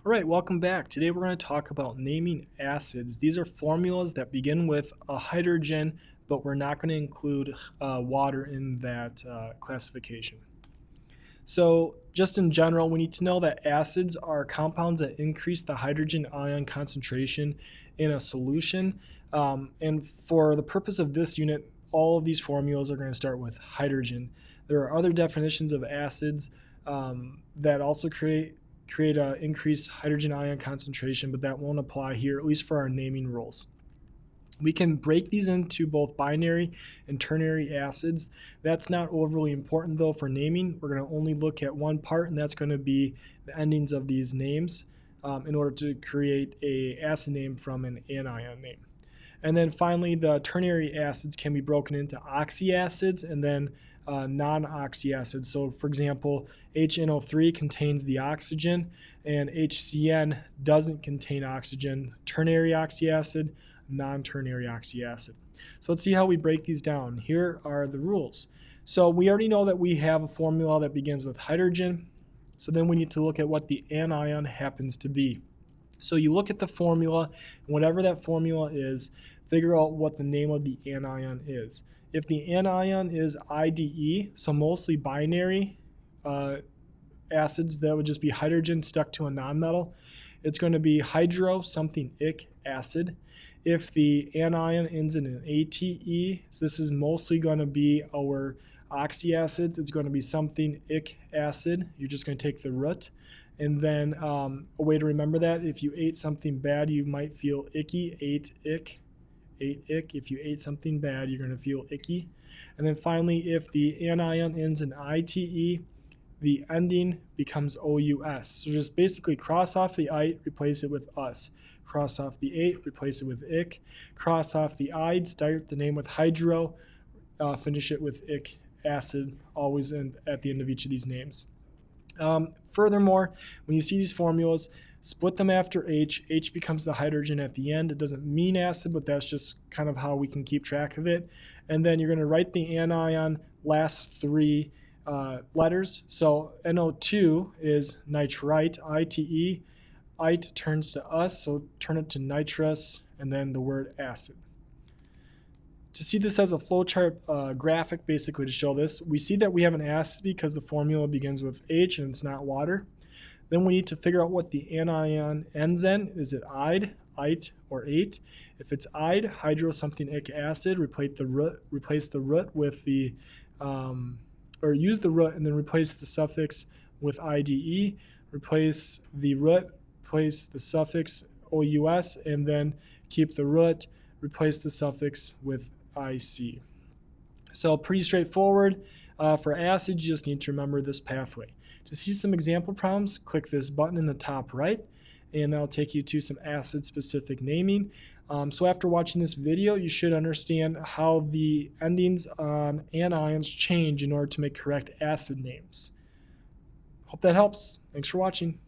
All right, welcome back. Today we're going to talk about naming acids. These are formulas that begin with a hydrogen, but we're not going to include water in that classification. So, just in general, we need to know that acids are compounds that increase the hydrogen ion concentration in a solution. And for the purpose of this unit, all of these formulas are going to start with hydrogen. There are other definitions of acids that also create a increased hydrogen ion concentration, but that won't apply here, at least for our naming rules. We can break these into both binary and ternary acids. That's not overly important though for naming. We're going to only look at one part, and that's going to be the endings of these names in order to create a acid name from an anion name. And then finally, the ternary acids can be broken into oxyacids and then non-oxyacids. So for example, HNO3 contains the oxygen and HCN doesn't contain oxygen. Ternary oxyacid, non-ternary oxyacid. So let's see how we break these down. Here are the rules. So we already know that we have a formula that begins with hydrogen. So then we need to look at what the anion happens to be. So you look at the formula, and whatever that formula is, figure out what the name of the anion is. If the anion is IDE, so mostly binary acids, that would just be hydrogen stuck to a nonmetal. It's going to be hydro something ic acid. If the anion ends in an ATE, so this is mostly going to be our oxyacids. It's going to be something ic acid. You're just going to take the root. And then a way to remember that, if you ate something bad, you might feel icky. Ate ick. If you ate something bad, you're going to feel icky. And then finally, if the anion ends in ITE, the ending becomes OUS. So just basically cross off the ite, replace it with us. Cross off the ate, replace it with ick. Cross off the ide, start the name with hydro, finish it with ic acid, always at the end of each of these names. Furthermore, when you see these formulas, split them after H. H becomes the hydrogen at the end. It doesn't mean acid, but that's just kind of how we can keep track of it. And then you're going to write the anion last three letters. So NO2 is nitrite, ITE. Ite turns to us, so turn it to nitrous, and then the word acid. To see this as a flowchart graphic, basically to show this, we see that we have an acid because the formula begins with H and it's not water. Then we need to figure out what the anion ends in. Is it ide, ite, or ate? If it's ide, hydro something ic acid, replace the root with the, or use the root and then replace the suffix with IDE, replace the root, replace the suffix OUS, and then keep the root, replace the suffix with IC. So pretty straightforward. For acids, you just need to remember this pathway. To see some example problems, click this button in the top right, and that'll take you to some acid-specific naming. So after watching this video, you should understand how the endings on anions change in order to make correct acid names. Hope that helps. Thanks for watching.